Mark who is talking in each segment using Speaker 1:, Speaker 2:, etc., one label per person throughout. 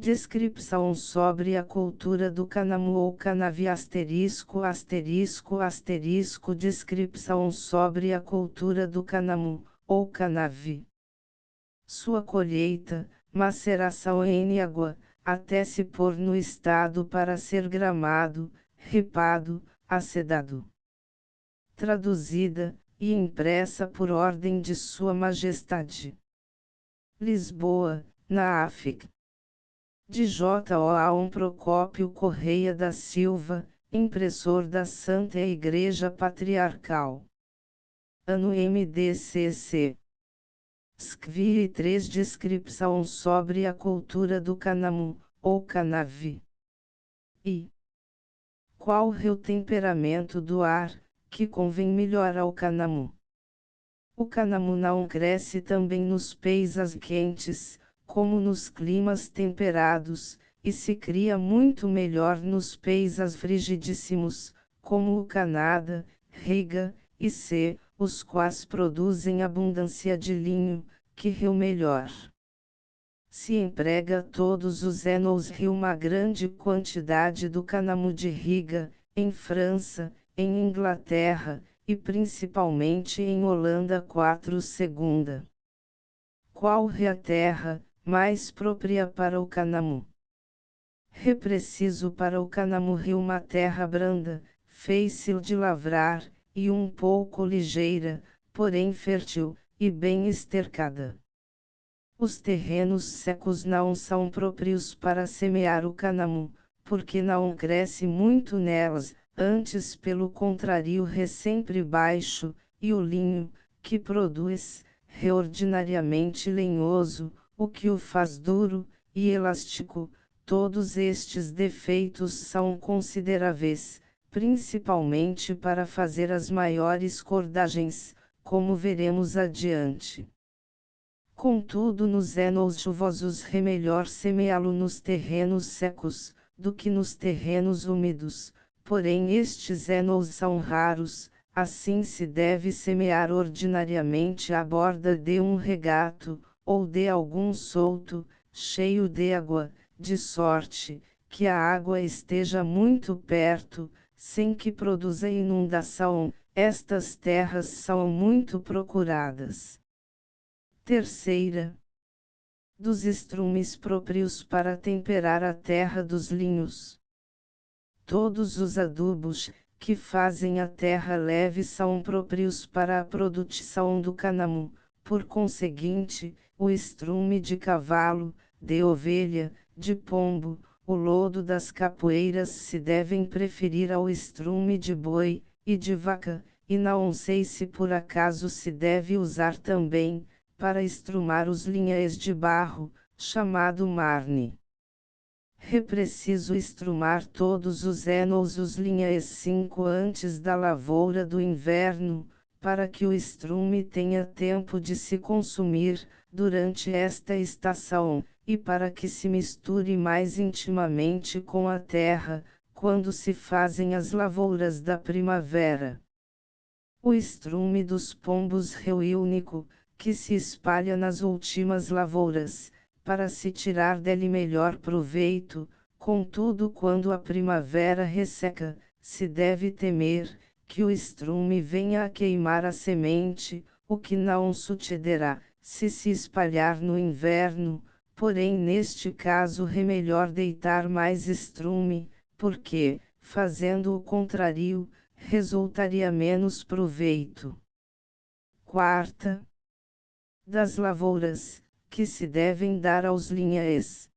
Speaker 1: Descrição sobre a cultura do canamu ou canavi asterisco. Descrição sobre a cultura do canamu, ou canavi. Sua colheita, maceração em água, até se pôr no estado para ser gramado, ripado, acedado. Traduzida, e impressa por ordem de Sua Majestade. Lisboa, na África. De J.O.A. Procópio Correia da Silva, impressor da Santa Igreja Patriarcal. Ano MDCC. SCVI 3 Descrição sobre a cultura do canamu, ou canavi. E qual é o temperamento do ar, que convém melhor ao canamu? O canamu não cresce também nos países quentes, como nos climas temperados, e se cria muito melhor nos países frigidíssimos, como o Canadá, Riga, e C, os quais produzem abundância de linho, que é o melhor. Se emprega todos os anos uma grande quantidade do canamu de Riga, em França, em Inglaterra, e principalmente em Holanda 4/2. Qual é a terra mais própria para o canamu? É preciso para o canamu uma terra branda, fácil de lavrar, e um pouco ligeira, porém fértil, e bem estercada. Os terrenos secos não são próprios para semear o canamu, porque não cresce muito nelas, antes pelo contrário é sempre baixo, e o linho, que produz, é ordinariamente lenhoso, o que o faz duro, e elástico. Todos estes defeitos são consideráveis, principalmente para fazer as maiores cordagens, como veremos adiante. Contudo, nos anos chuvosos é melhor semeá-lo nos terrenos secos, do que nos terrenos úmidos, porém estes anos são raros, assim se deve semear ordinariamente à borda de um regato, ou de algum solto, cheio de água, de sorte, que a água esteja muito perto, sem que produza inundação. Estas terras são muito procuradas. Terceira. Dos estrumes próprios para temperar a terra dos linhos. Todos os adubos, que fazem a terra leve são próprios para a produção do canamu, por conseguinte, o estrume de cavalo, de ovelha, de pombo, o lodo das capoeiras se devem preferir ao estrume de boi, e de vaca, e não sei se por acaso se deve usar também, para estrumar os linhaes de barro, chamado marne. É preciso estrumar todos os anos os linhaes 5 antes da lavoura do inverno, para que o estrume tenha tempo de se consumir, durante esta estação, e para que se misture mais intimamente com a terra, quando se fazem as lavouras da primavera. O estrume dos pombos é o único, que se espalha nas últimas lavouras, para se tirar dele melhor proveito. Contudo, quando a primavera resseca, se deve temer, que o estrume venha a queimar a semente, o que não sucederá, se se espalhar no inverno, porém neste caso é melhor deitar mais estrume, porque, fazendo o contrário, resultaria menos proveito. Quarta. Das lavouras, que se devem dar aos linhaes.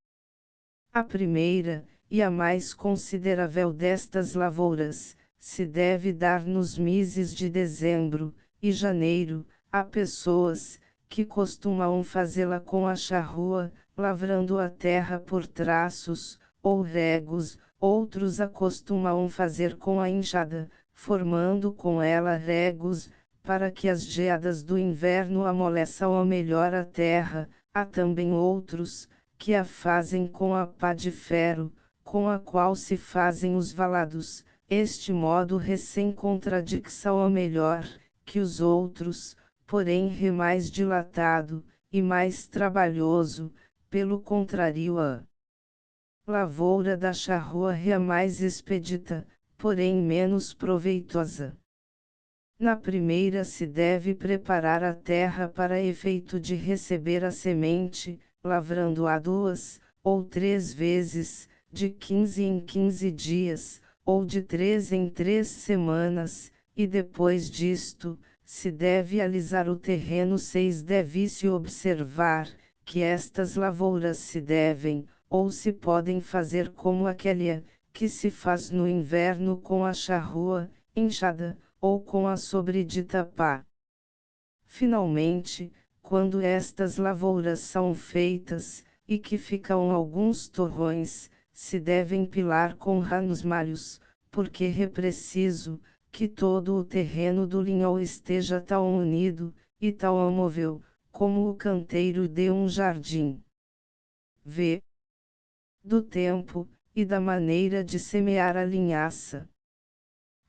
Speaker 1: A primeira, e a mais considerável destas lavouras, se deve dar nos meses de dezembro e janeiro, a pessoas, que costumam fazê-la com a charrua, lavrando a terra por traços, ou regos, outros a costumam fazer com a enxada, formando com ela regos, para que as geadas do inverno amoleçam ao melhor a terra. Há também outros, que a fazem com a pá de ferro, com a qual se fazem os valados. Este modo é sem contradição ao melhor, que os outros, porém é mais dilatado, e mais trabalhoso, pelo contrário Lavoura da charrua é a mais expedita, porém menos proveitosa. Na primeira se deve preparar a terra para efeito de receber a semente, lavrando-a 2 ou 3 vezes, de 15 em 15 dias, ou de 3 em 3 semanas, e depois disto, se deve alisar o terreno. 6 Deve-se observar, que estas lavouras se devem, ou se podem fazer como aquela, que se faz no inverno com a charrua, enxada, ou com a sobredita pá. Finalmente, quando estas lavouras são feitas, e que ficam alguns torrões, se devem pilar com ranos malhos, porque é preciso, que todo o terreno do linhol esteja tão unido, e tão amovel, como o canteiro de um jardim. V. Do tempo, e da maneira de semear a linhaça.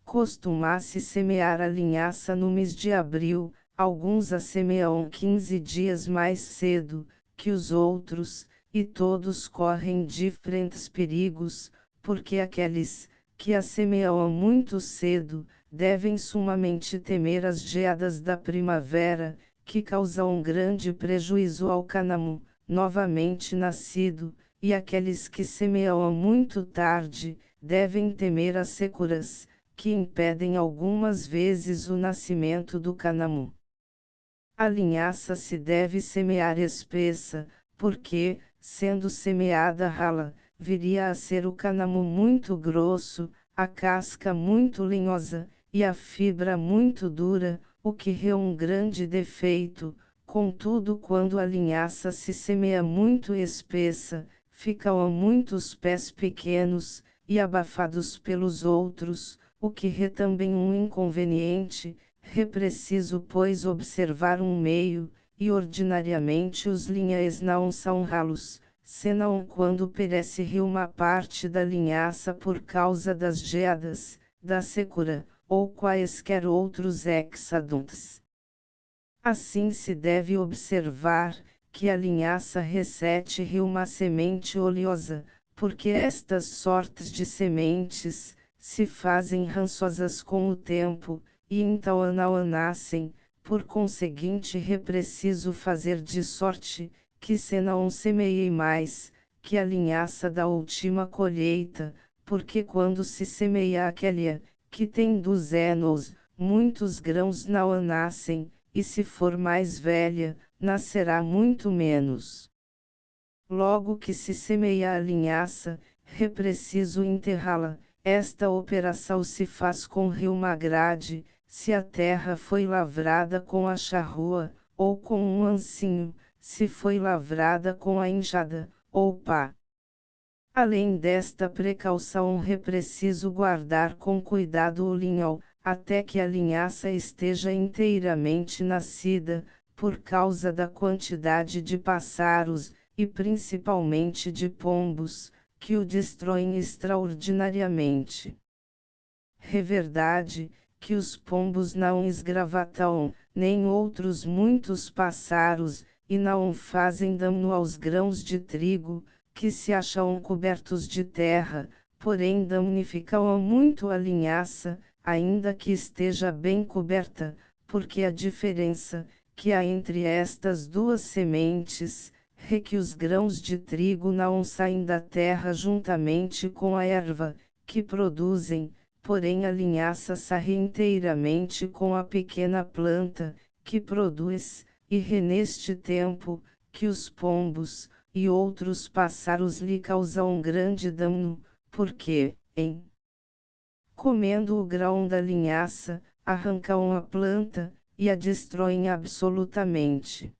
Speaker 1: Costuma-se semear a linhaça no mês de abril, alguns a semeiam 15 dias mais cedo que os outros, e todos correm diferentes perigos, porque aqueles que a semeiam muito cedo, devem sumamente temer as geadas da primavera, que causam grande prejuízo ao cânamo, novamente nascido, e aqueles que semeiam muito tarde, devem temer as securas, que impedem algumas vezes o nascimento do cânamo. A linhaça se deve semear espessa, porque, sendo semeada rala, viria a ser o cânamo muito grosso, a casca muito linhosa, e a fibra muito dura, o que é um grande defeito. Contudo, quando a linhaça se semeia muito espessa, ficam muitos pés pequenos, e abafados pelos outros, o que é também um inconveniente. É preciso, pois, observar um meio, e ordinariamente os linhaes não são ralos, senão quando perece uma parte da linhaça por causa das geadas, da secura, ou quaisquer outros excedentes. Assim se deve observar, que a linhaça recebe uma semente oleosa, porque estas sortes de sementes, se fazem rançosas com o tempo, e então não nascem. Por conseguinte é preciso fazer de sorte, que se não semeie mais, que a linhaça da última colheita, porque quando se semeia aquela, que tem 2 anos, muitos grãos não nascem, e se for mais velha, nascerá muito menos. Logo que se semeia a linhaça, é preciso enterrá-la. Esta operação se faz com uma grade, se a terra foi lavrada com a charrua, ou com um ancinho, se foi lavrada com a enxada, ou pá. Além desta precaução, é preciso guardar com cuidado o linhol, até que a linhaça esteja inteiramente nascida, por causa da quantidade de pássaros, e principalmente de pombos, que o destroem extraordinariamente. É verdade, que os pombos não esgravatam, nem outros muitos pássaros, e não fazem dano aos grãos de trigo, que se acham cobertos de terra, porém danificam muito a linhaça, ainda que esteja bem coberta, porque a diferença que há entre estas duas sementes é que os grãos de trigo não saem da terra juntamente com a erva que produzem, porém a linhaça sai inteiramente com a pequena planta que produz, e é neste tempo que os pombos e outros pássaros lhe causam grande dano, porque, em comendo o grão da linhaça, arrancam a planta, e a destroem absolutamente.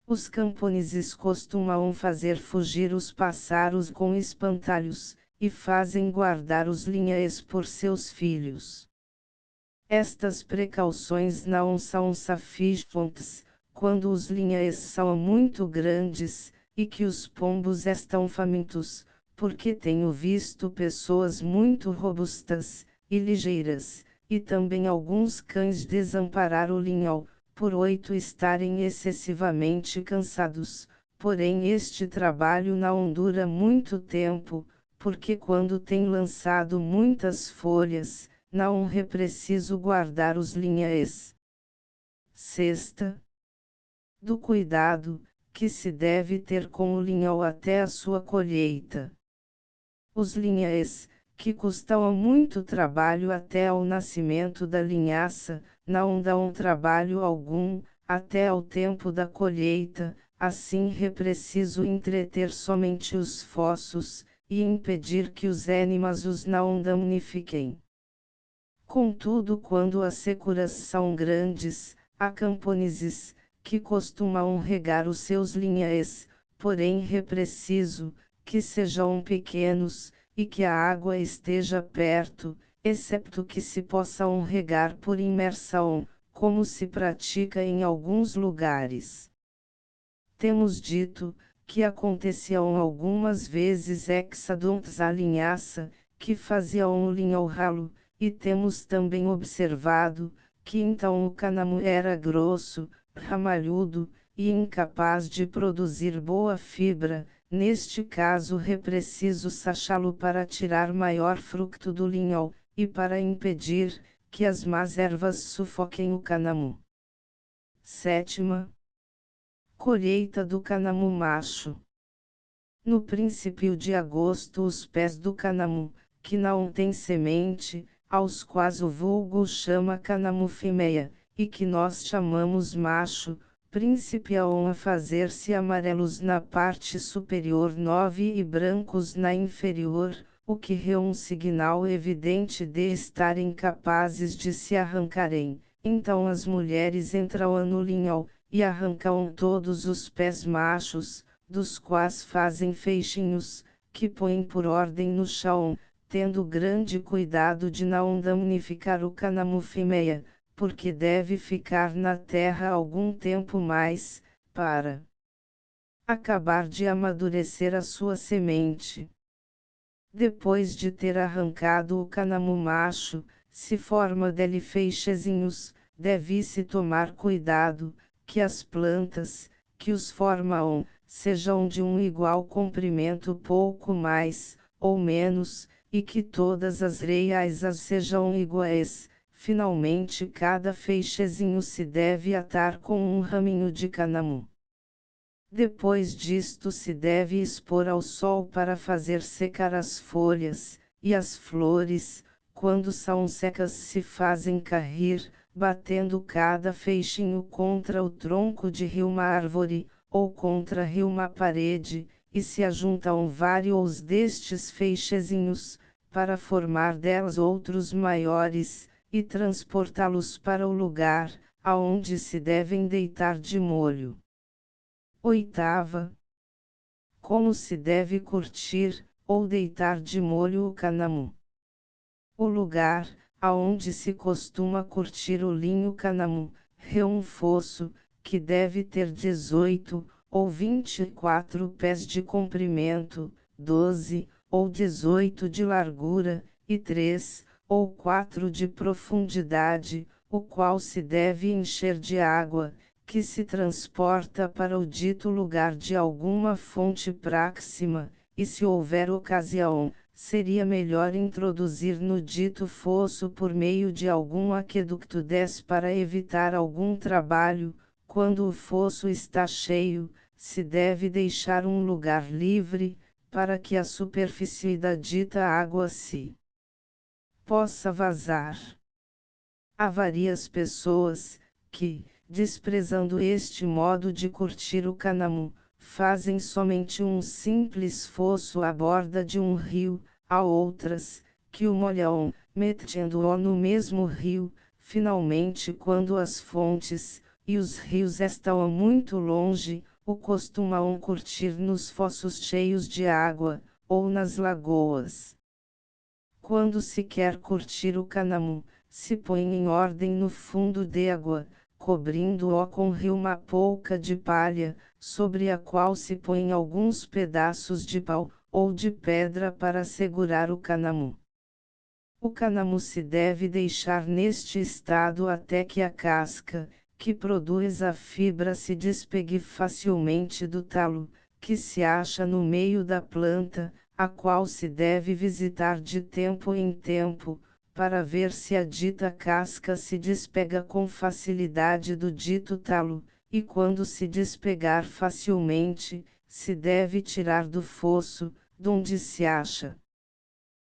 Speaker 1: Os camponeses costumam fazer fugir os pássaros com espantalhos, e fazem guardar os linhaes por seus filhos. Estas precauções não são suficientes, quando os linhaes são muito grandes, e que os pombos estão famintos, porque tenho visto pessoas muito robustas e ligeiras, e também alguns cães desamparar o linhol, por estarem excessivamente cansados, porém este trabalho não dura muito tempo, porque quando tem lançado muitas folhas, não é preciso guardar os linhaes. Sexta, do cuidado que se deve ter com o linhão até a sua colheita. Os linhaes, que custam muito trabalho até ao nascimento da linhaça, não dão trabalho algum, até ao tempo da colheita, assim é preciso entreter somente os fossos, e impedir que os animais os não danifiquem. Contudo, quando as securas são grandes, há camponeses, que costumam regar os seus linhaes, porém é preciso, que sejam pequenos, e que a água esteja perto, excepto que se possam regar por imersão, como se pratica em alguns lugares. Temos dito, que aconteciam algumas vezes hexadontes à linhaça, que faziam o linhão ralo, e temos também observado, que então o cânamo era grosso, ramalhudo, e incapaz de produzir boa fibra. Neste caso é preciso sachá-lo para tirar maior fruto do linhão, e para impedir, que as más ervas sufoquem o cânamo. Sétima, colheita do cânamo macho. No princípio de agosto os pés do cânamo, que não têm semente, aos quais o vulgo chama cânamo fêmea, e que nós chamamos macho, principiam a fazer-se amarelos na parte superior 9 e brancos na inferior, o que é um sinal evidente de estarem capazes de se arrancarem. Então as mulheres entram no linhão, e arrancam todos os pés machos, dos quais fazem feixinhos, que põem por ordem no chão, tendo grande cuidado de não danificar o cânamo fêmea, porque deve ficar na terra algum tempo mais, para acabar de amadurecer a sua semente. Depois de ter arrancado o cânamo macho, se forma dele feixezinhos, deve-se tomar cuidado, que as plantas, que os formam, sejam de um igual comprimento pouco mais, ou menos, e que todas as reias sejam iguais. Finalmente cada feixezinho se deve atar com um raminho de cânamo. Depois disto se deve expor ao sol para fazer secar as folhas, e as flores, quando são secas se fazem cair, batendo cada feixinho contra o tronco de uma árvore, ou contra uma parede, e se ajuntam vários destes feixezinhos, para formar delas outros maiores, e transportá-los para o lugar, aonde se devem deitar de molho. Oitava, como se deve curtir, ou deitar de molho o cânamo. O lugar, aonde se costuma curtir o linho cânamo, é um fosso, que deve ter 18, ou 24 pés de comprimento, 12, ou 18 de largura, e 3, ou 4 de profundidade, o qual se deve encher de água, que se transporta para o dito lugar de alguma fonte próxima, e se houver ocasião, seria melhor introduzir no dito fosso por meio de algum aqueduto para evitar algum trabalho. Quando o fosso está cheio, se deve deixar um lugar livre, para que a superfície da dita água se possa vazar. Há várias pessoas, que, desprezando este modo de curtir o cânamo, fazem somente um simples fosso à borda de um rio. Há outras, que o molham, metendo-o no mesmo rio. Finalmente, quando as fontes e os rios estão muito longe, o costumam curtir nos fossos cheios de água, ou nas lagoas. Quando se quer curtir o cânamo, se põe em ordem no fundo d'água, cobrindo-o com uma pouca de palha, sobre a qual se põem alguns pedaços de pau, ou de pedra para segurar o cânamo. O cânamo se deve deixar neste estado até que a casca, que produz a fibra se despegue facilmente do talo, que se acha no meio da planta, a qual se deve visitar de tempo em tempo, para ver se a dita casca se despega com facilidade do dito talo, e quando se despegar facilmente, se deve tirar do fosso, donde se acha.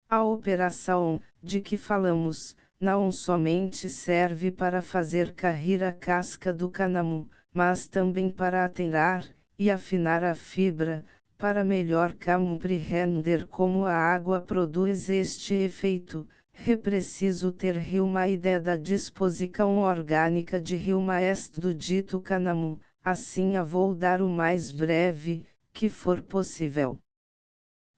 Speaker 1: A operação, de que falamos, não somente serve para fazer cair a casca do cânamo, mas também para aterar e afinar a fibra, para melhor compreender como a água produz este efeito. É preciso ter uma ideia da disposição orgânica de maestro do dito cânamo, assim a vou dar o mais breve, que for possível.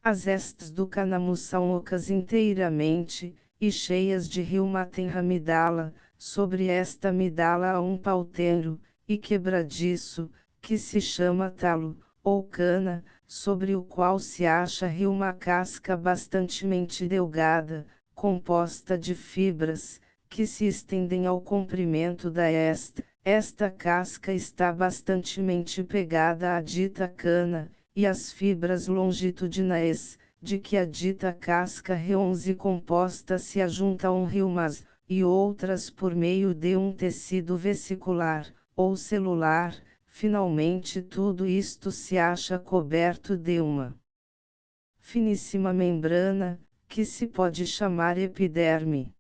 Speaker 1: As estes do cânamo são ocas inteiramente, e cheias de tem amidala, sobre esta amidala há um pautero, e quebradiço, que se chama talo, ou cana, sobre o qual se acha uma casca bastantemente delgada, composta de fibras, que se estendem ao comprimento da esta casca está bastantemente pegada à dita cana, e as fibras longitudinais, de que a dita casca reonze composta se ajuntam umas e outras por meio de um tecido vesicular, ou celular, finalmente tudo isto se acha coberto de uma finíssima membrana, que se pode chamar epiderme.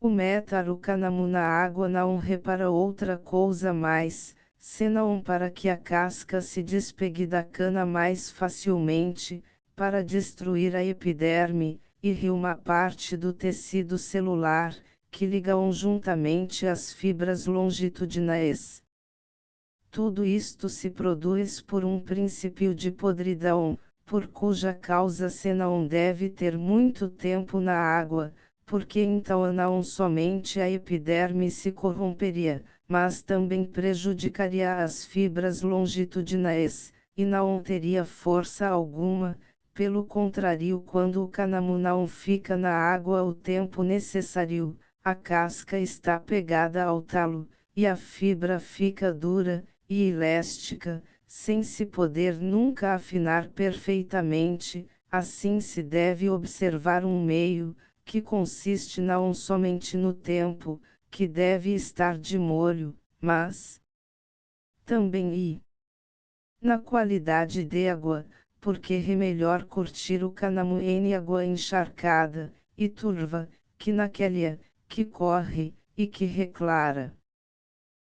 Speaker 1: O metarocânamo na água não repara outra coisa mais, senão para que a casca se despegue da cana mais facilmente, para destruir a epiderme, e uma parte do tecido celular, que ligam juntamente as fibras longitudinais. Tudo isto se produz por um princípio de podridão, por cuja causa se não deve ter muito tempo na água, porque então não somente a epiderme se corromperia, mas também prejudicaria as fibras longitudinais, e não teria força alguma. Pelo contrário, quando o cânamo não fica na água o tempo necessário, a casca está pegada ao talo, e a fibra fica dura e elástica, sem se poder nunca afinar perfeitamente. Assim se deve observar um meio, que consiste não somente no tempo, que deve estar de molho, mas também na qualidade de água, porque é melhor curtir o cânamo em água encharcada e turva, que naquela que corre e que reclara.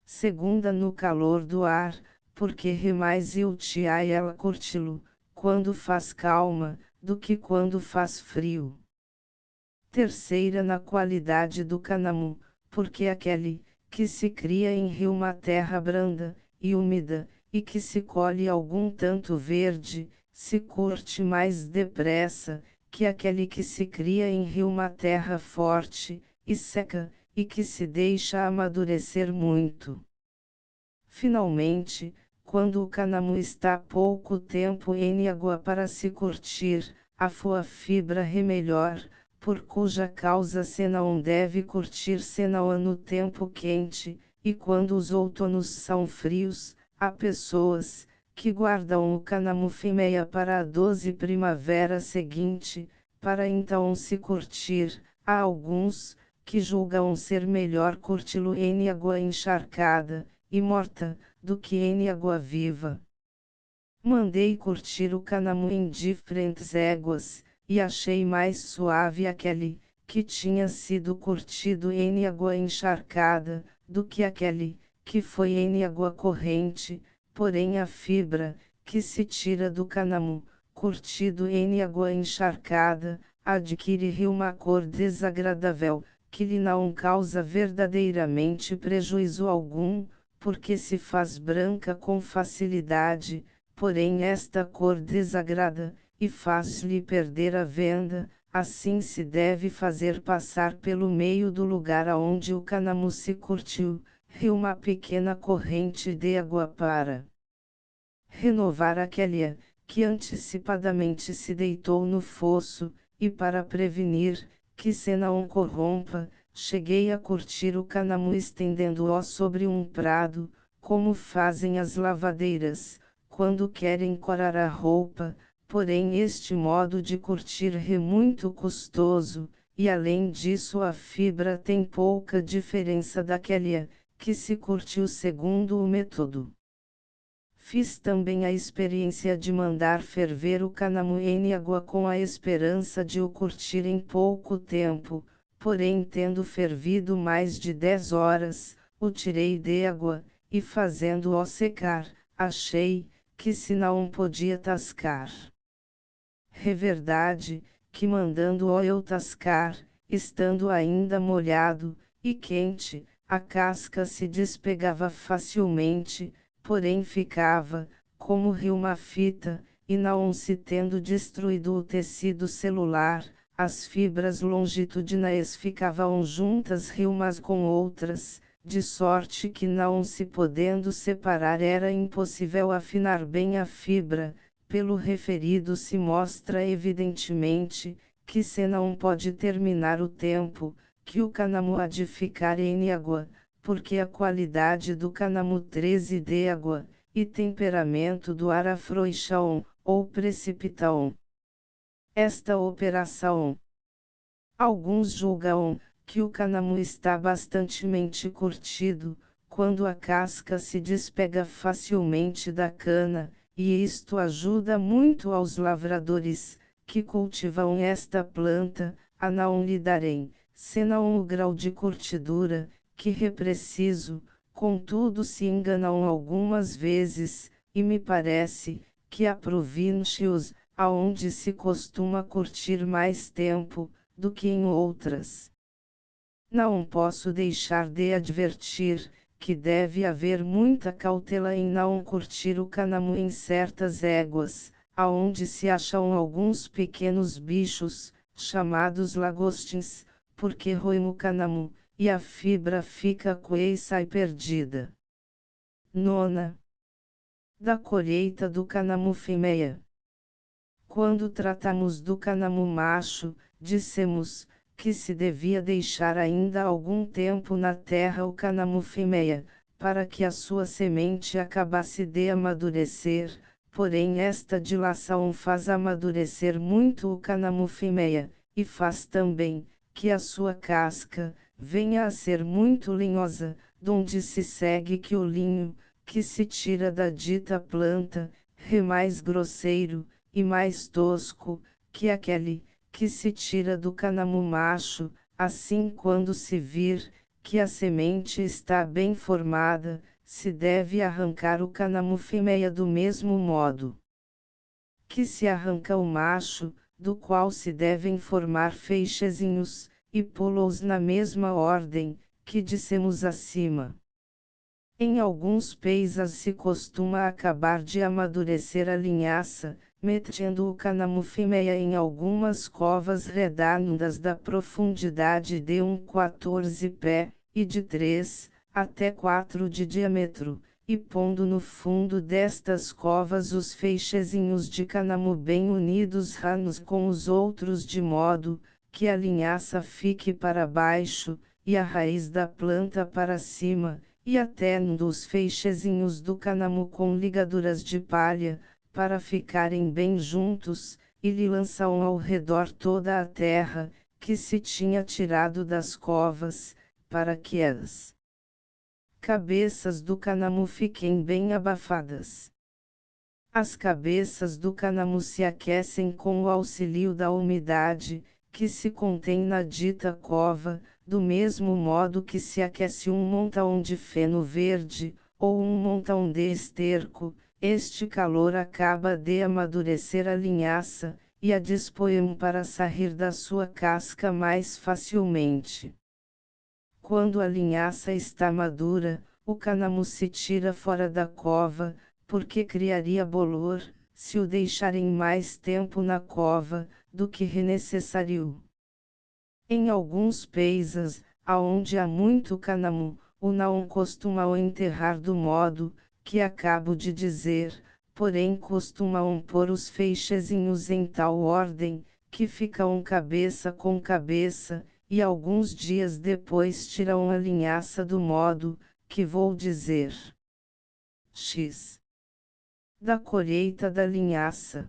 Speaker 1: Segunda, no calor do ar, porque é mais útil a ela curti-lo, quando faz calma, do que quando faz frio. Terceira, na qualidade do cânamo, porque aquele, que se cria em uma terra branda e úmida, e que se colhe algum tanto verde, se curte mais depressa, que aquele que se cria em uma terra forte, e seca, e que se deixa amadurecer muito. Finalmente, quando o cânamo está pouco tempo em água para se curtir, a sua fibra é melhor, por cuja causa se não deve curtir senão no tempo quente, e quando os outonos são frios, há pessoas que guardam o cânamo fêmea para a 12 primavera seguinte, para então se curtir. Há alguns que julgam ser melhor curti-lo em água encharcada e morta, do que em água viva. Mandei curtir o cânamo em diferentes éguas, e achei mais suave aquele, que tinha sido curtido em água encharcada, do que aquele, que foi em água corrente, porém a fibra, que se tira do cânamo, curtido em água encharcada, adquire uma cor desagradável, que lhe não causa verdadeiramente prejuízo algum, porque se faz branca com facilidade, porém esta cor desagrada, e faz-lhe perder a venda. Assim se deve fazer passar pelo meio do lugar aonde o cânamo se curtiu, uma pequena corrente de água para renovar aquela, que antecipadamente se deitou no fosso, e para prevenir, que se não corrompa, cheguei a curtir o canamu estendendo-o sobre um prado, como fazem as lavadeiras, quando querem corar a roupa, porém este modo de curtir é muito custoso, e além disso a fibra tem pouca diferença daquela que se curtiu segundo o método. Fiz também a experiência de mandar ferver o canamu em água com a esperança de o curtir em pouco tempo, porém tendo fervido mais de 10 horas, o tirei de água, e fazendo-o secar, achei, que se não podia tascar. É verdade, que mandando-o eu tascar, estando ainda molhado, e quente, a casca se despegava facilmente, porém ficava, como uma fita, e não se tendo destruído o tecido celular, as fibras longitudinais ficavam juntas umas com outras, de sorte que não se podendo separar era impossível afinar bem a fibra. Pelo referido se mostra evidentemente, que se não pode terminar o tempo, que o canamu há de ficar em água, porque a qualidade do canamu 13 de água, e temperamento do ar afrouxam, ou precipitam esta operação. Alguns julgam, que o canamu está bastantemente curtido, quando a casca se despega facilmente da cana, e isto ajuda muito aos lavradores, que cultivam esta planta, a não lhe darem, senão o grau de curtidura, que é preciso. Contudo se enganam algumas vezes, e me parece, que há províncias, aonde se costuma curtir mais tempo, do que em outras. Não posso deixar de advertir, que deve haver muita cautela em não curtir o canamu em certas éguas, aonde se acham alguns pequenos bichos, chamados lagostins, porque roem o canamu, e a fibra fica coeça e perdida. Nona. Da colheita do canamu fêmea. Quando tratamos do canamu macho, dissemos, que se devia deixar ainda algum tempo na terra o canamu fêmea, para que a sua semente acabasse de amadurecer, porém esta dilação faz amadurecer muito o canamu fêmea, e faz também, que a sua casca, venha a ser muito linhosa, donde se segue que o linho, que se tira da dita planta, é mais grosseiro, e mais tosco, que aquele, que se tira do canamu macho. Assim quando se vir, que a semente está bem formada, se deve arrancar o canamu fêmea do mesmo modo que se arranca o macho, do qual se devem formar feixezinhos, e pô-los na mesma ordem, que dissemos acima. Em alguns países se costuma acabar de amadurecer a linhaça, metendo o canamu fêmea em algumas covas redondas da profundidade de 14 pé, e de 3 até 4 de diâmetro, e pondo no fundo destas covas os feixezinhos de canamu bem unidos uns com os outros de modo, que a linhaça fique para baixo, e a raiz da planta para cima, e até dos feixezinhos do canamu com ligaduras de palha, para ficarem bem juntos, e lhe lançam ao redor toda a terra, que se tinha tirado das covas, para que as cabeças do canamu fiquem bem abafadas. As cabeças do canamu se aquecem com o auxílio da umidade, que se contém na dita cova, do mesmo modo que se aquece um montão de feno verde, ou um montão de esterco. Este calor acaba de amadurecer a linhaça, e a dispõe para sair da sua casca mais facilmente. Quando a linhaça está madura, o canamu se tira fora da cova, porque criaria bolor, se o deixarem mais tempo na cova, do que é necessário. Em alguns países, aonde há muito canamu, o não costumam enterrar do modo, que acabo de dizer, porém costumam pôr os feixezinhos em tal ordem, que ficam cabeça com cabeça, e alguns dias depois tiram a linhaça do modo, que vou dizer, X. Da colheita da linhaça.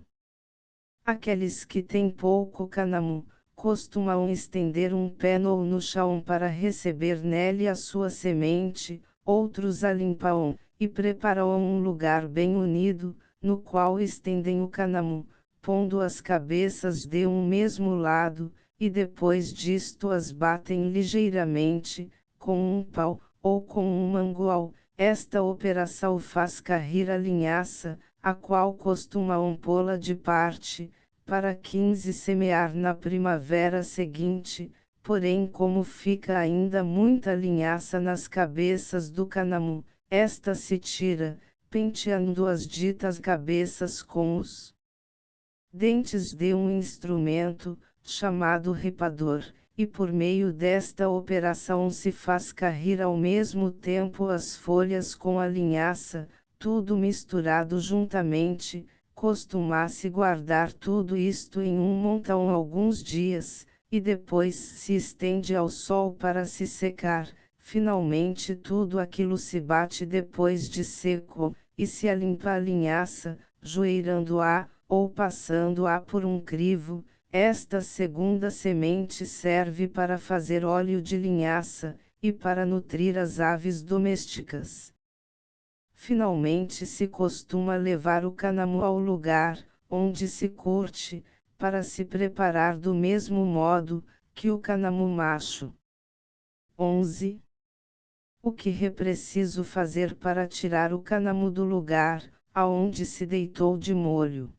Speaker 1: Aqueles que têm pouco cânhamo, costumam estender um pênol no chão para receber nele a sua semente, outros a limpam, e preparam um lugar bem unido, no qual estendem o cânhamo, pondo as cabeças de um mesmo lado, e depois disto as batem ligeiramente, com um pau, ou com um mangual. Esta operação faz cair a linhaça, a qual costumam pô-la de parte, para 15 semear na primavera seguinte, porém como fica ainda muita linhaça nas cabeças do cânhamo, esta se tira, penteando as ditas cabeças com os dentes de um instrumento, chamado ripador, e por meio desta operação se faz cair ao mesmo tempo as folhas com a linhaça, tudo misturado juntamente. Costuma-se guardar tudo isto em um montão alguns dias, e depois se estende ao sol para se secar. Finalmente tudo aquilo se bate depois de seco, e se limpa a linhaça, joeirando-a, ou passando-a por um crivo. Esta segunda semente serve para fazer óleo de linhaça, e para nutrir as aves domésticas. Finalmente se costuma levar o cânhamo ao lugar, onde se curte, para se preparar do mesmo modo, que o cânhamo macho. 11. O que é preciso fazer para tirar o cânhamo do lugar, aonde se deitou de molho?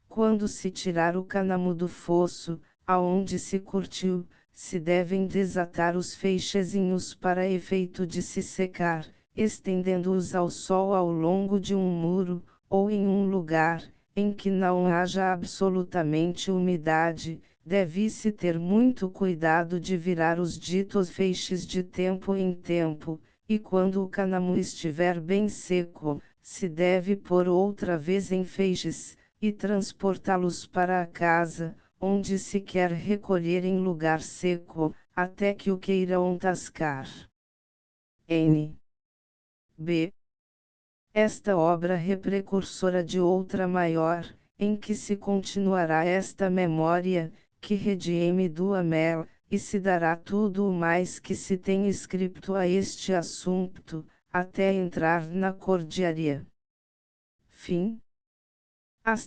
Speaker 1: Quando se tirar o cânhamo do fosso, aonde se curtiu, se devem desatar os feixezinhos para efeito de se secar, estendendo-os ao sol ao longo de um muro, ou em um lugar, em que não haja absolutamente umidade. Deve-se ter muito cuidado de virar os ditos feixes de tempo em tempo, e quando o cânhamo estiver bem seco, se deve pôr outra vez em feixes, e transportá-los para a casa, onde se quer recolher em lugar seco, até que o queiram tascar. N. B. Esta obra é precursora de outra maior, em que se continuará esta memória, que redime Duhamel, e se dará tudo o mais que se tem escrito a este assunto, até entrar na cordiaria. Fim. End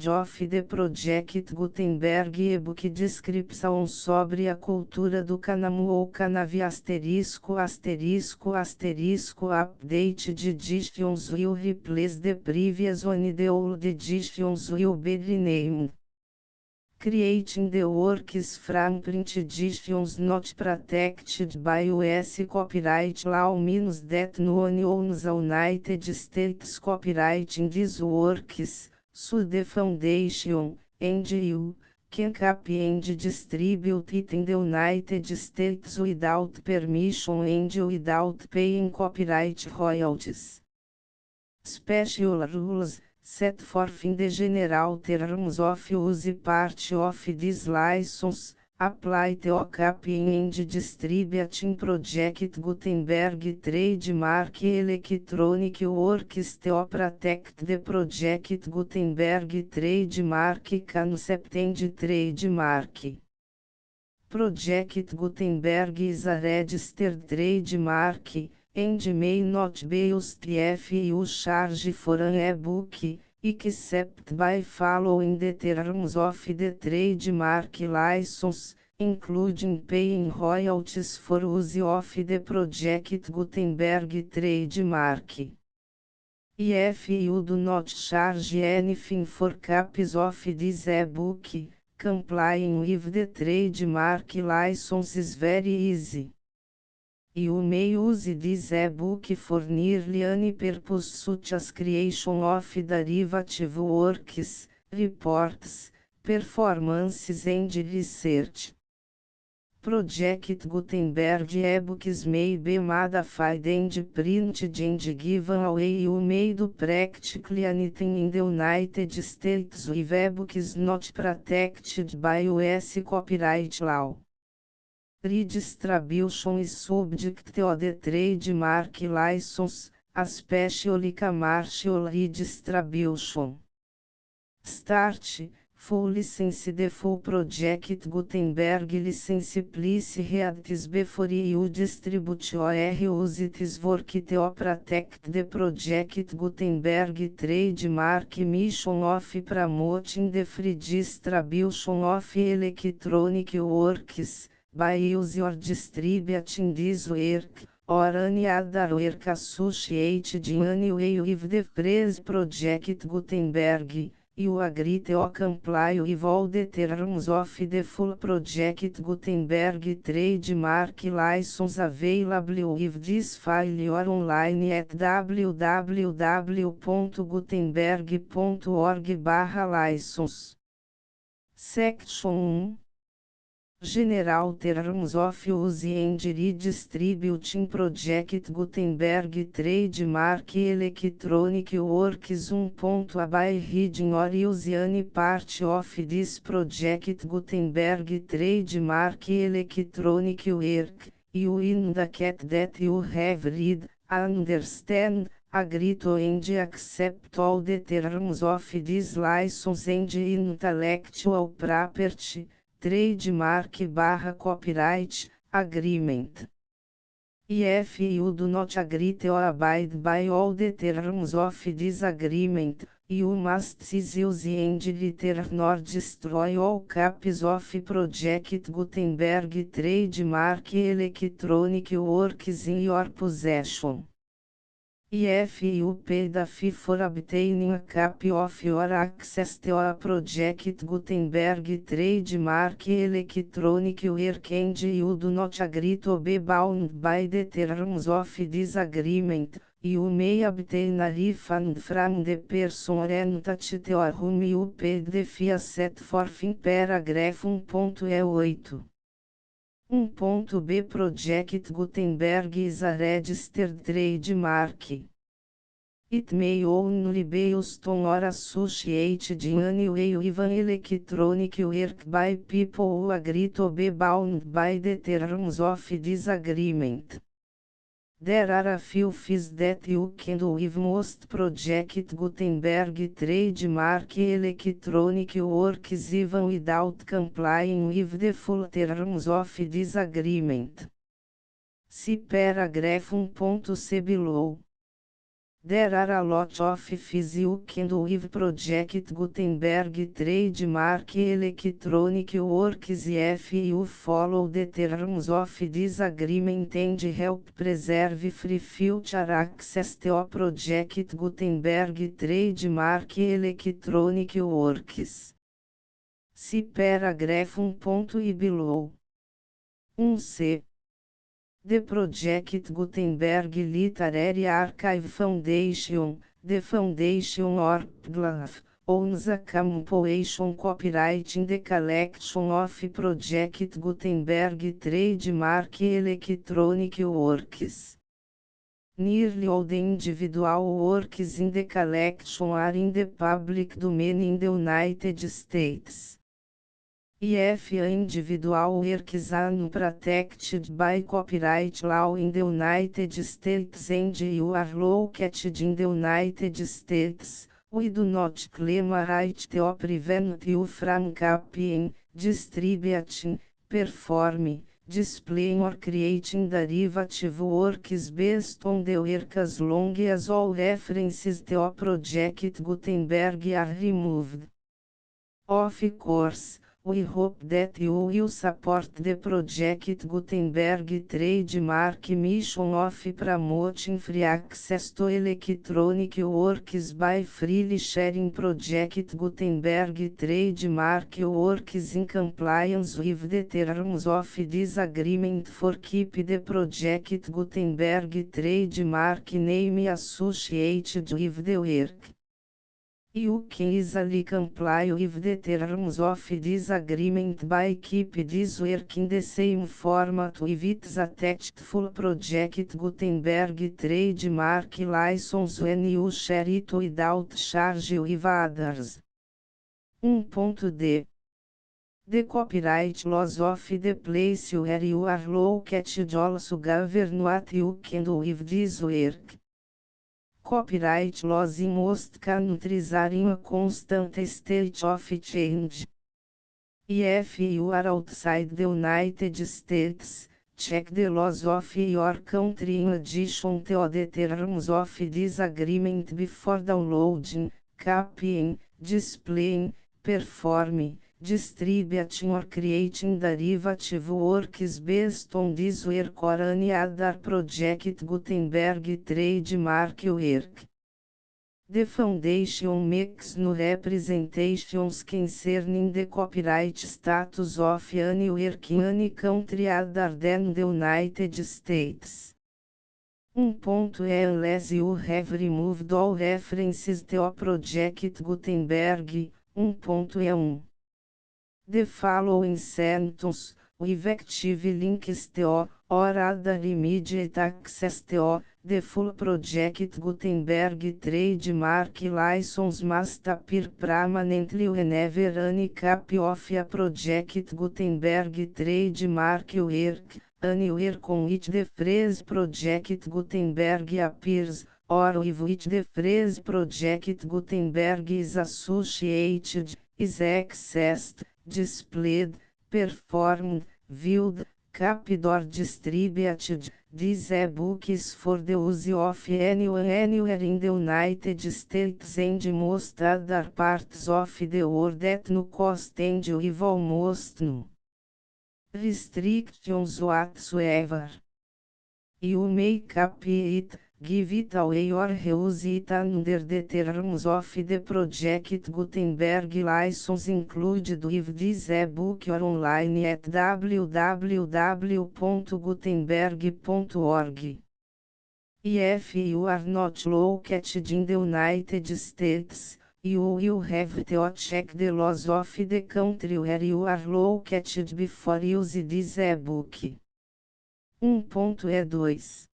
Speaker 1: of the Project Gutenberg e-book descrição sobre a cultura do cânhamo ou cannabis update de editions will replace the previous one the old editions will be renamed. Creating the works from print editions not protected by US copyright law means that no one owns the United States copyright in these works, so the foundation, and you, can copy and distribute it in the United States without permission and without paying copyright royalties. Special rules set forth in the general terms of use part of this license, apply to copying and distributing Project Gutenberg trademark electronic works to protect the Project Gutenberg trademark concept and trademark. Project Gutenberg is a registered trademark, and may not be used if you charge for an e-book, except by following the terms of the trademark license, including paying royalties for use of the Project Gutenberg trademark. If you do not charge anything for copies of this e-book, complying with the trademark license is very easy. You may use this e-book for nearly any purpose such as creation of derivative works, reports, performances and research. Project Gutenberg e-books may be modified and printed and given away. You may do practically anything in the United States with e-books not protected by US copyright law. Redistribution is subject to the trademark license, especially commercial redistribution. Start. Full license. The full Project Gutenberg license please read this before you distribute or use this work to protect the Project Gutenberg trademark mission of promoting the free distribution of electronic works, by use or distributing this work, or any other work associated in any way with the phrase Project Gutenberg. You agree to comply with all the terms of the full Project Gutenberg trademark license available with this file or online at www.gutenberg.org/license. Section 1. General Terms of Use and Redistributing Project Gutenberg Trademark Electronic Works. 1. By reading or use any part of this Project Gutenberg Trademark Electronic Work, you indicate that you have read, understand, agree to and accept all the terms of this license and intellectual property, trademark/copyright, agreement. If you do not agree to abide by all the terms of this agreement, you must cease use and return or destroy all copies of Project Gutenberg trademark electronic works in your possession. If you paid a fee for obtaining a copy of your access to a Project Gutenberg trademark electronic work and you do not agree to be bound by the terms of this agreement, you may obtain a refund from the person or entity to whom you paid the fee set forth in paragraph 1.8. 1.b Project Gutenberg is a registered trademark. It may only be used on or associated in any way with an electronic work by people who agree to be bound by the terms of this agreement. There are a few fees that you can do with most Project Gutenberg trademark electronic works even without complying with the full terms of this agreement. See paragraph 1.c below. There are a lot of fees you can do with Project Gutenberg trademark electronic works if you follow the terms of this agreement and help preserve free future access to Project Gutenberg trademark electronic works. See paragraph 1.i below. 1c. The Project Gutenberg Literary Archive Foundation, the foundation or PGLAF, owns a compilation copyright in the collection of Project Gutenberg trademark electronic works. Nearly all the individual works in the collection are in the public domain in the United States. If individual works are not protected by copyright law in the United States and you are located in the United States, we do not claim a right to prevent you from copying, distributing, performing, displaying or creating derivative works based on the work as long as all references to Project Gutenberg are removed. Of course, we hope that you will support the Project Gutenberg trademark mission of promoting free access to electronic works by freely sharing Project Gutenberg trademark works in compliance with the terms of this agreement for keep the Project Gutenberg trademark name associated with the work. You can easily comply with the terms of this agreement by keep this work in the same format with its attached full project Gutenberg trademark license when you share it without charge with others. 1.d The copyright laws of the place where you are located also govern what you can do with this work. Copyright laws in most countries are in a constant state of change. If you are outside the United States, check the laws of your country in addition to the terms of this agreement before downloading, copying, displaying, performing, distributing or creating derivative works based on this work or any other project Gutenberg trademark work. The Foundation makes no representations concerning the copyright status of any work in any country other than the United States. 1.e Unless you have removed all references to Project Gutenberg. 1.e1 The following sentence, with active links to, or other immediate access to, the full Project Gutenberg trademark license must appear permanently whenever any copy of a Project Gutenberg trademark work, anywhere on which the phrase Project Gutenberg appears, or with which the phrase Project Gutenberg is associated, is accessed, displayed, performed, viewed, copied or distributed. This e-book is for the use of anyone anywhere in the United States and most other parts of the world at no cost and with almost no restrictions whatsoever. You may copy it, give it away or reuse it under the terms of the Project Gutenberg license included with this e-book or online at www.gutenberg.org. If you are not located in the United States, you will have to check the laws of the country where you are located before using this e-book. 1.e2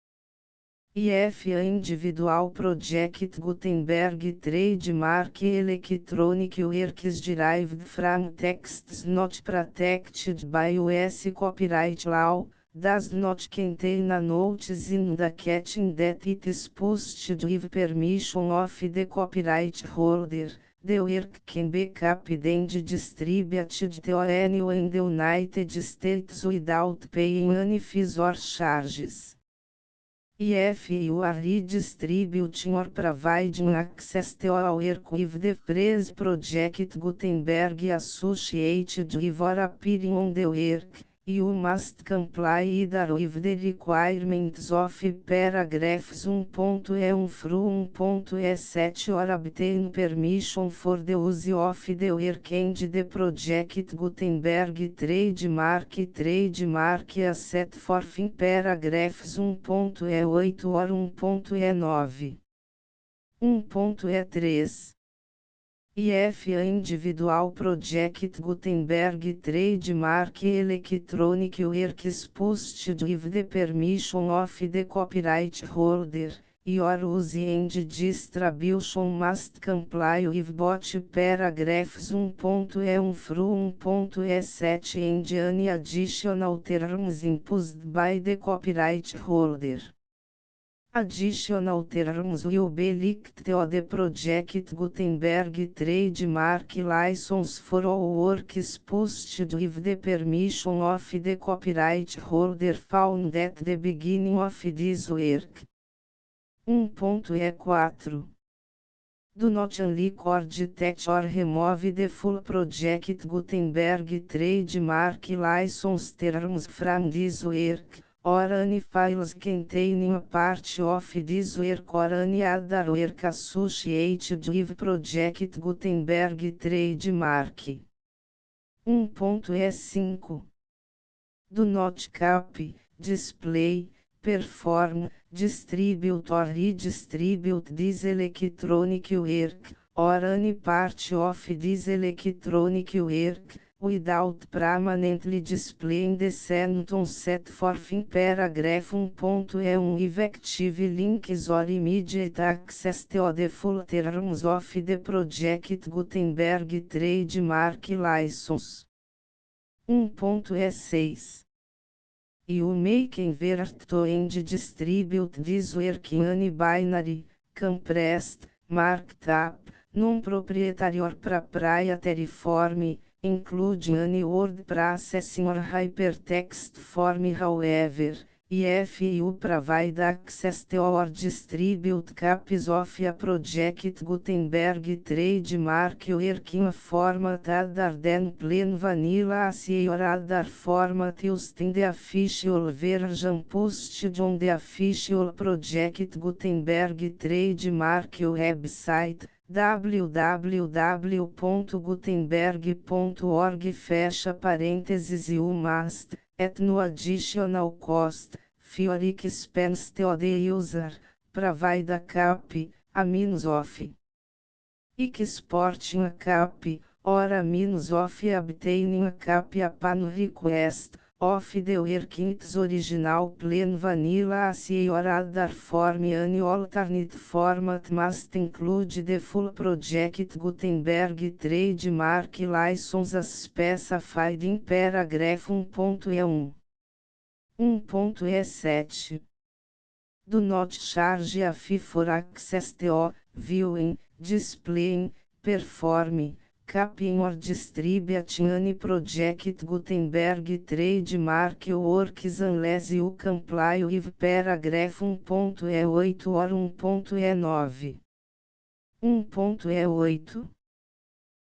Speaker 1: If a individual project Gutenberg trademark electronic works derived from texts not protected by US copyright law, does not contain a notice indicating that it is posted with permission of the copyright holder, the work can be copied and distributed to anyone in the United States without paying any fees or charges. If you are redistributing or providing access to a work with the phrase Project Gutenberg associated with or appearing on the work, you must comply either with the requirements of paragraphs 1.e1 through 1.e7 or obtain permission for the use of the work and the Project Gutenberg trademark as set forth in paragraphs 1.e8 or 1.e9. 1.e3 If a individual Project Gutenberg trademark electronic works posted with the permission of the copyright holder, your use and distribution must comply with both paragraphs 1.e1 through 1.e7 and any additional terms imposed by the copyright holder. Additional terms will be linked to the Project Gutenberg trademark license for all works posted with the permission of the copyright holder found at the beginning of this work. 1.e4 Do not unrecord that or remove the full Project Gutenberg trademark license terms from this work, or any files containing a part of this work or any other work associated with Project Gutenberg trademark. 1.e5 Do not copy, display, perform, distribute or redistribute this electronic work, or any part of this electronic work, without permanently displaying the sentence set forth in paragraph 1.1 effective links or immediate access to the full terms of the Project Gutenberg trademark license. 1.6 You may convert to and distribute this work in any binary, compressed, marked up, non-proprietary or proprietary form, including any word processing or hypertext form. However, if you provide access to or distribute copies of a Project Gutenberg trademark work in a format other than plain vanilla ASCII or other format used in the official version posted on the official Project Gutenberg trademark website, www.gutenberg.org fecha parênteses you must, at no additional cost, for expense to the user, provide a copy, a means of exporting a copy, or a means of obtaining a copy upon request, of the work in its original plain vanilla ASCII or other form. Any alternate format must include the full Project Gutenberg trademark license as specified in paragraph 1.1. 1.7 Do not charge a fee for access to, viewing, displaying, performing, copying or distributing any Project Gutenberg trademark works unless you comply with paragraph 1.8 or 1.9. 1.8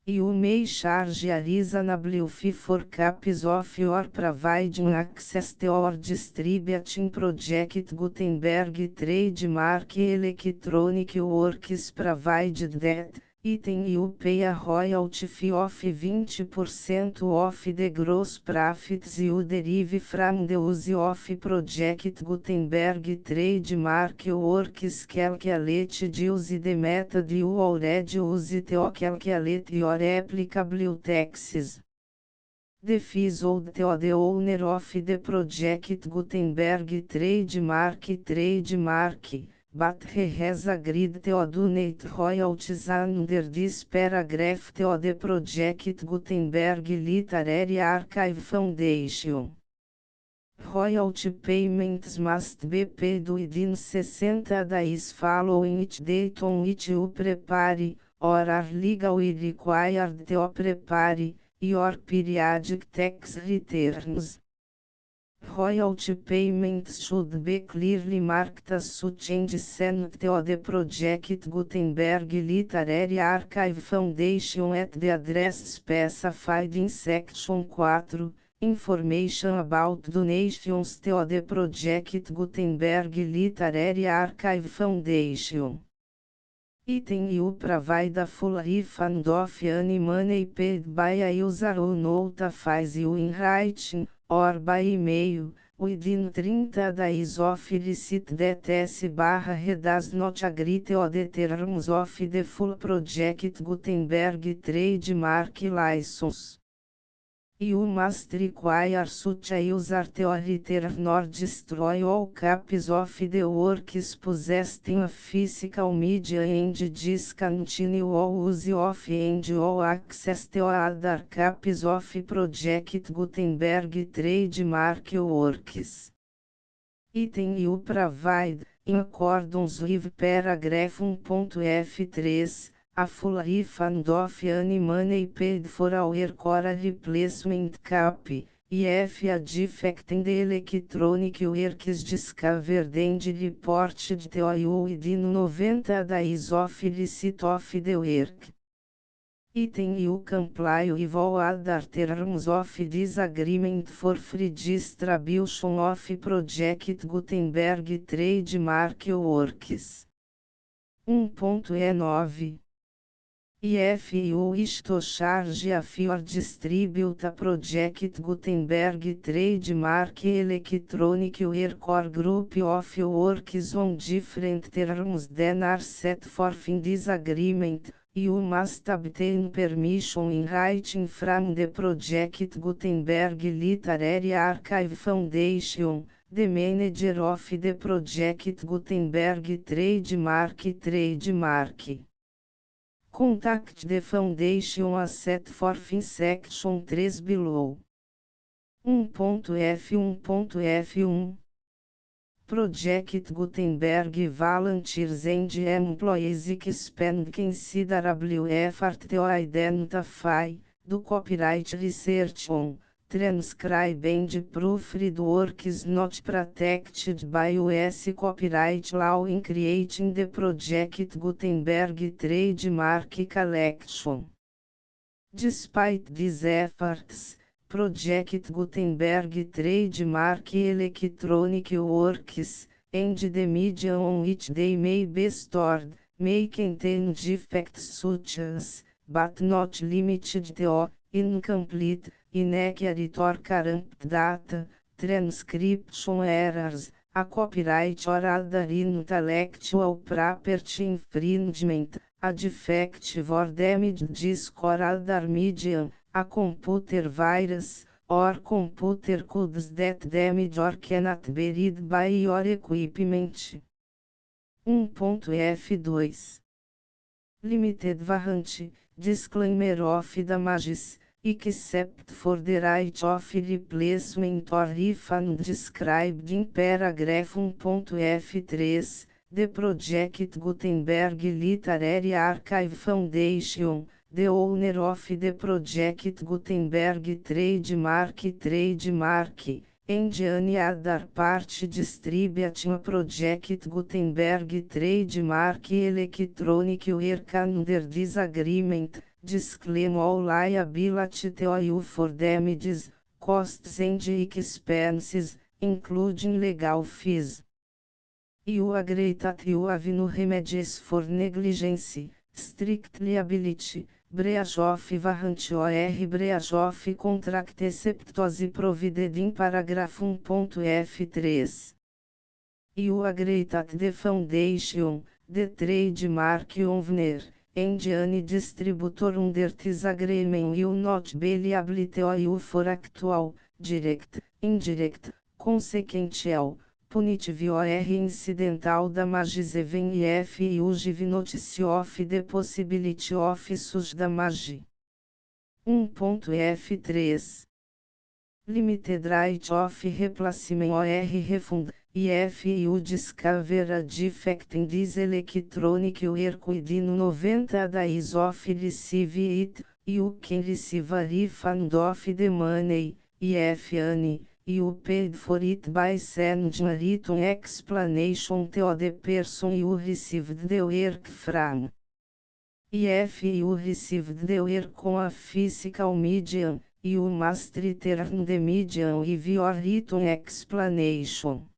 Speaker 1: You may charge a reasonable fee for copies of your providing access to or distributing Project Gutenberg trademark electronic works provided that, item you pay a royalty fee of 20% of the gross profits you derive from the use of Project Gutenberg trademark works calculated use the method you already use to calculate your applicable taxes. The fees owed to the owner of the Project Gutenberg trademark, but he has agreed to donate royalties under this paragraph to the Project Gutenberg Literary Archive Foundation. Royalty payments must be paid within 60 days following each date on which you prepare, or are legally required to prepare, your periodic tax returns. Royalty payments should be clearly marked as such and sent to the Project Gutenberg Literary Archive Foundation at the address specified in Section 4, Information about donations to the Project Gutenberg Literary Archive Foundation. Item you provide a full refund of any money paid by a user who notifies you in writing, or by email, within 30 days of receipt that S/he does not agree to the terms of the full Project Gutenberg trademark license. You must require such a user to return or destroy all copies of the works possessed in a physical media and discontinue all use of and all access to other copies of Project Gutenberg trademark works. Item you provide, in accordance with paragraph 1.f3, a full refund of any money paid for a work or a replacement copy, if a defect in the electronic work is discovered and reported to you within 90 days of receipt of the work. Item you comply with all other terms of this agreement for free distribution of Project Gutenberg trademark works. 1.9 If you wish to charge a fee or distribute a Project Gutenberg trademark electronic work or group of works on different terms than are set forth in this agreement, you must obtain permission in writing from the Project Gutenberg Literary Archive Foundation, the manager of the Project Gutenberg Trademark. Contact the Foundation as set forth in Section 3 below. 1.f1.f1 Project Gutenberg volunteers and employees expend considerable effort to identify, do copyright research on, transcribe and proofread works not protected by US copyright law in creating the Project Gutenberg trademark collection. Despite these efforts, Project Gutenberg trademark electronic works, and the media on which they may be stored, may contain defects such as, but not limited to, incomplete, inaccurate or corrupt data, transcription errors, a copyright or other intellectual property infringement, a defective or damaged disk or other medium, a computer virus, or computer codes that damage or cannot be read by your equipment. 1.f2 Limited warranty, disclaimer of damages, except for the right of replacement or refund described in paragraph 1.f3, the Project Gutenberg Literary Archive Foundation, the owner of the Project Gutenberg trademark, and any other party distributing Project Gutenberg trademark electronic work under this agreement, disclaim all liability to you for damages, costs and expenses, including legal fees. You agree that you have no remedies for negligence, strict liability, breach of warranty or breach of contract except as provided in paragraph 1.f3. You agree that the foundation, the trademark owner, and any distributor under this agreement will not be liable to you for actual, direct, indirect, consequential, punitive or incidental damages even if you give notice of the possibility of such damage. 1.f3 Limited right of replacement or refund, if you discover a defect in this electronic work within 90 days of receive it, you can receive a refund of the money, if any. You paid for it by sending a written explanation to the person you received the work from. If you received the work on a physical medium, you must return the medium with your written explanation.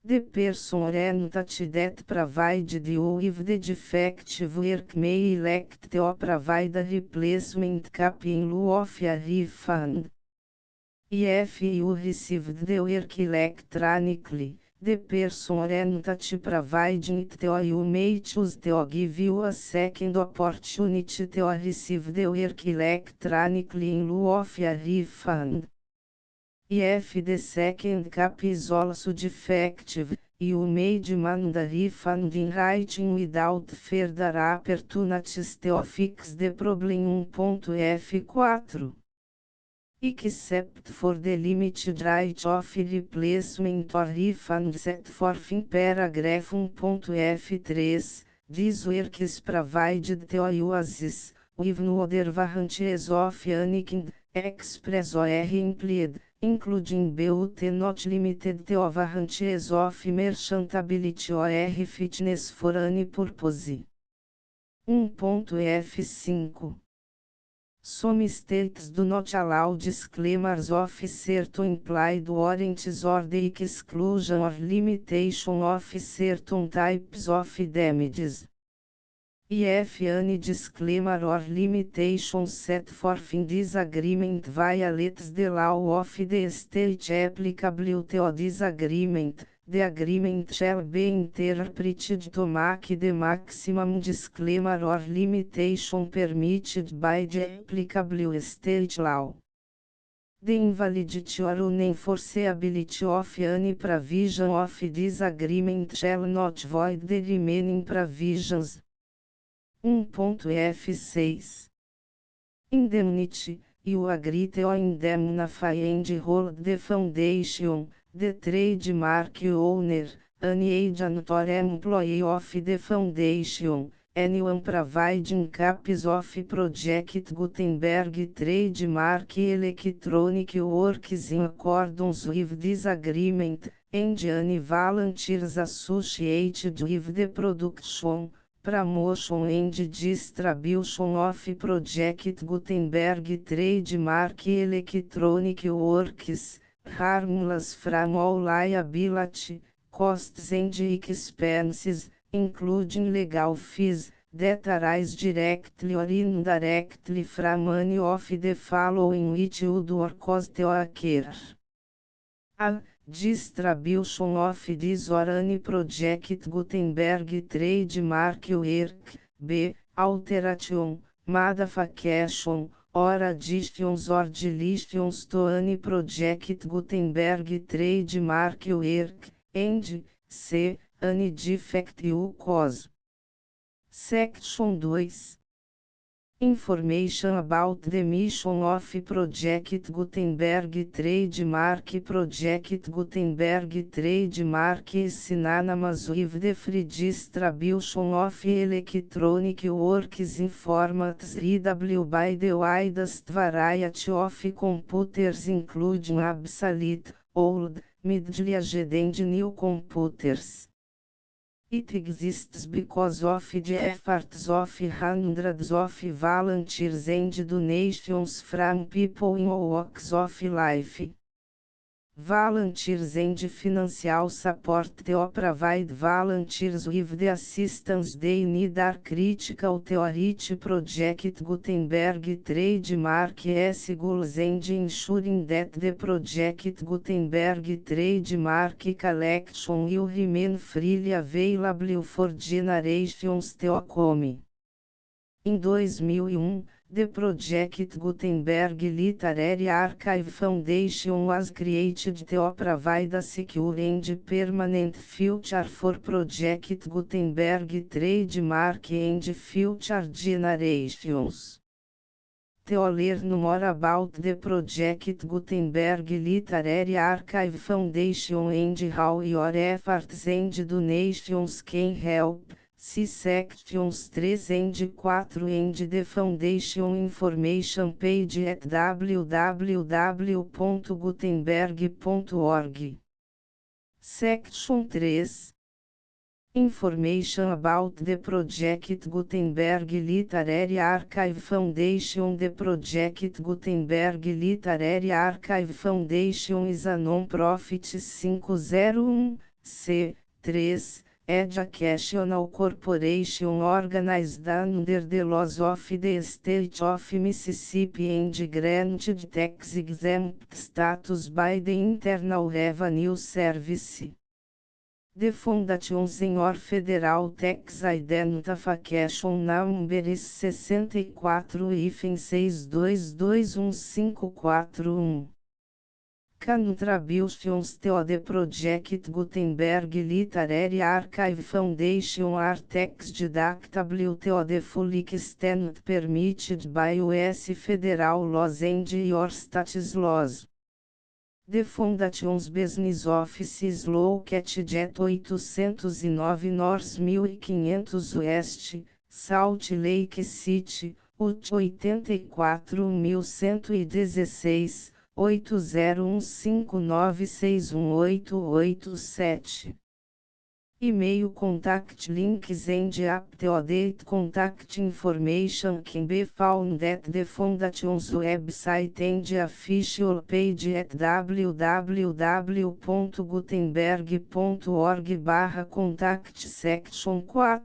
Speaker 1: The person or entity that provided you with the defective work may elect to provide a replacement copy in lieu of a refund. If you received the work electronically, the person or entity providing it to you may choose to give you a second opportunity to receive the work electronically in lieu of a refund. If the second copy is also defective, you may demand a refund in writing without further opportunities to fix the problem. 1.f4 Except for the limited right of replacement or refund set forth in paragraph 1.f3, this work is provided to you as is, with no other warranties of any kind, express or implied, including but not limited to warranties of merchantability or fitness for any purpose. 1.f5 Some states do not allow disclaimers of certain implied warranties or the exclusion or limitation of certain types of damages. If any disclaimer or limitation set forth in this agreement violates the law of the state applicable to this agreement, The agreement shall be interpreted to make the maximum disclaimer or limitation permitted by the applicable state law. The invalidity or unenforceability of any provision of this agreement shall not void the remaining provisions. 1.F6 Indemnity. You agree to indemnify and hold the foundation, the trademark owner, any agent or employee of the foundation, anyone providing copies of Project Gutenberg trademark electronic works in accordance with this agreement, and any volunteers associated with the production, promotion and distribution of Project Gutenberg trademark electronic works, harmless from all liability, costs and expenses, including legal fees, that arise directly or indirectly from any of the following which would or cause to occur. A. Distribution of this or any Project Gutenberg trademark work. B. Alteration, modification, or additions or deletions to any Project Gutenberg trademark work, and C. Any defect you cause. Section 2. Information about the mission of Project Gutenberg trademark. Project Gutenberg trademark is synonymous with the free distribution of electronic works in formats readable by the widest variety of computers, including obsolete, old, middle-aged and new computers. It exists because of the efforts of hundreds of volunteers and donations from people in all walks of life. Volunteers and financial support to provide volunteers with the assistance they need are critical to reach Project Gutenberg trademark goals and ensuring that the Project Gutenberg trademark collection will remain freely available for generations to come. Em 2001, the Project Gutenberg Literary Archive Foundation was created to provide a secure and permanent future for Project Gutenberg trademark and future generations. To learn more about the Project Gutenberg Literary Archive Foundation and how your efforts and donations can help, see sections 3 and 4 and the Foundation information page at www.gutenberg.org. Section 3. Information about the Project Gutenberg Literary Archive Foundation. The Project Gutenberg Literary Archive Foundation is a non-profit 501(c)(3) educational corporation organized under the laws of the State of Mississippi and granted tax-exempt status by the Internal Revenue Service. The Foundation Senior Federal Tax Identification Number is 64-6221541. Contributions to the Project Gutenberg Literary Archive Foundation are tax deductible to the full extent permitted by U.S. federal laws and your state's laws. The Foundation's business office is located at 809 North 1500 West, Salt Lake City, Utah 84116, 8015961887. E-mail contact links and up-to-date contact information can be found at the Foundation's website and official page at www.gutenberg.org/contact section 4.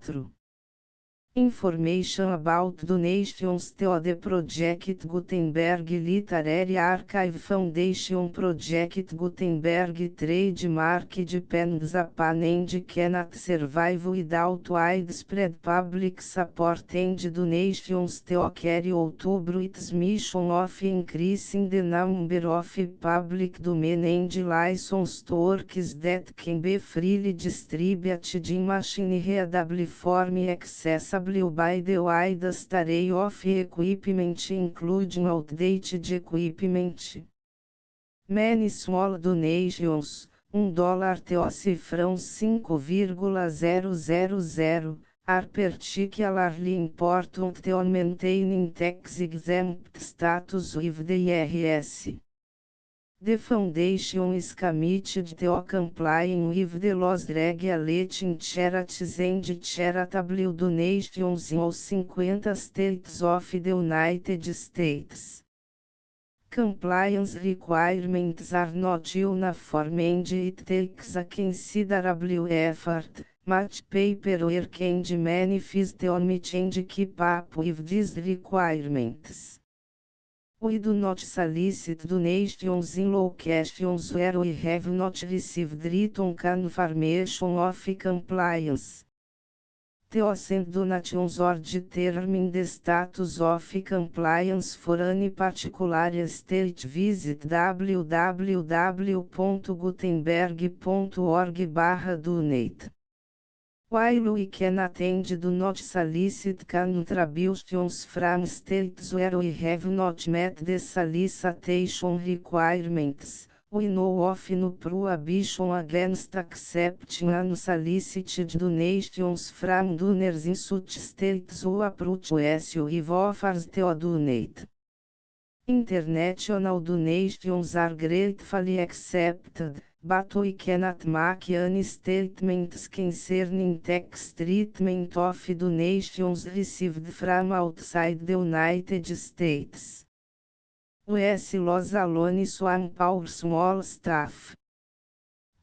Speaker 1: Information about donations to the Project Gutenberg Literary Archive Foundation. Project Gutenberg trademark depends upon and cannot survive without widespread public support and donations to carry outubro its mission of increasing the number of public domain and licensed works that can be freely distributed in machine-readable form accessible by the widest array of equipment including outdated equipment. Many small donations, $1 to cifrão 5,000, are particularly important to maintaining tax-exempt status with the IRS. The foundation is committed to complying with the laws regulating charities and charitable donations in all 50 states of the United States. Compliance requirements are not uniform and it takes a considerable effort, much paperwork and many fees to meet and keep up with these requirements. We do not solicit donations in locations where we have not received written confirmation of compliance. To send donations or determine the status of compliance for any particular state, visit www.gutenberg.org/donate. While we cannot and do not solicit contributions from states where we have not met the solicitation requirements, we know of no prohibition against accepting unsolicited donations from donors in such states who approach us with offers to donate. International donations are gratefully accepted, but we cannot make any statements concerning tax treatment of donations received from outside the United States. US laws alone swamp our small staff.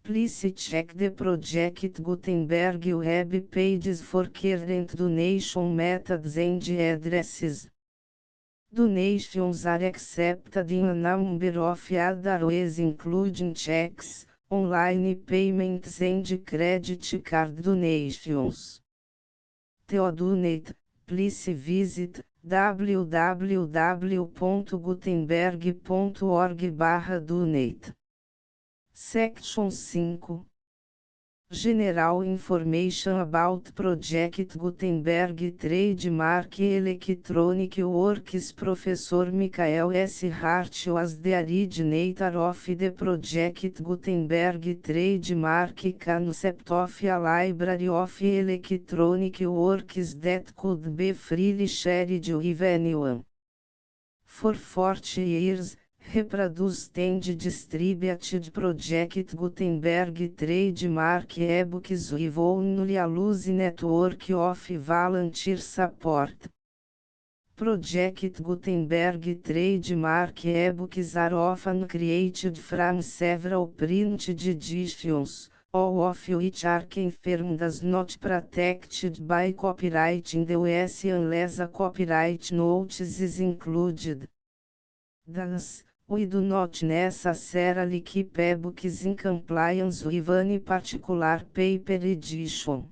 Speaker 1: Please check the Project Gutenberg web pages for current donation methods and addresses. Donations are accepted in a number of other ways including checks, online payments and credit card donations. To donate, please visit www.gutenberg.org/donate. Section 5. General Information about Project Gutenberg Trademark Electronic Works. Professor Michael S. Hart was the originator of the Project Gutenberg Trademark concept of a library of electronic works that could be freely shared with anyone. For 40 years, reproduced and distributed Project Gutenberg trademark ebooks with only a loose network of volunteer support. Project Gutenberg trademark ebooks are often created from several printed editions, all of which are confirmed as not protected by copyright in the US unless a copyright notice is included. Thus, we do not necessarily keep ebooks in compliance with any particular paper edition.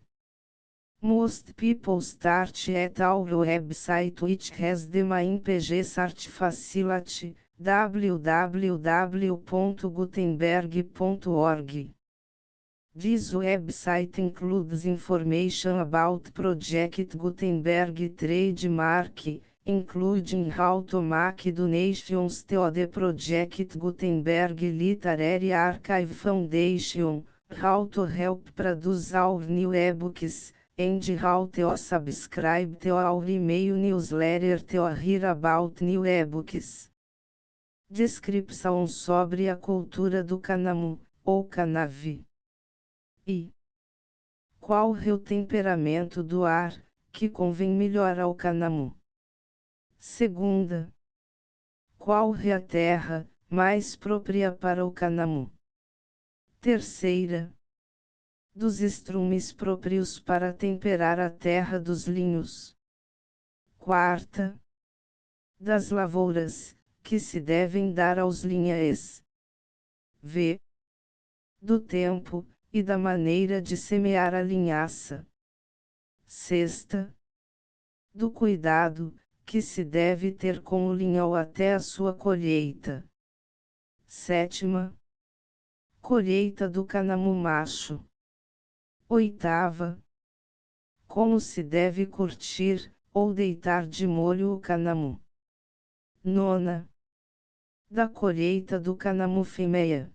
Speaker 1: Most people start at our website, which has the main page search facility, www.gutenberg.org. This website includes information about Project Gutenberg trademark, including how to make donations to the Project Gutenberg Literary Archive Foundation, how to help produce our new ebooks, and how to subscribe to our email newsletter to hear about new ebooks. Descrição sobre a cultura do canamu, ou canavi. E qual é o temperamento do ar, que convém melhor ao canamu? Segunda. Qual é a terra, mais própria para o canamu? Terceira. dos estrumes próprios para temperar a terra dos linhos. Quarta, das lavouras, que se devem dar aos linhaes. V. Do tempo, e da maneira de semear a linhaça. Sexta, do cuidado, que se deve ter com o linhau até a sua colheita. Sétima, colheita do cânamo macho. Oitava, como se deve curtir, ou deitar de molho o cânamo. Nona, da colheita do cânamo fêmea.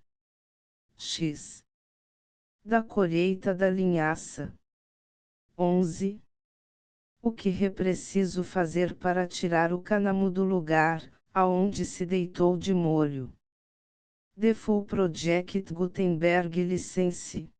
Speaker 1: X. Da colheita da linhaça. 11. O que é preciso fazer para tirar o cânamo do lugar, aonde se deitou de molho. The Full Project Gutenberg License.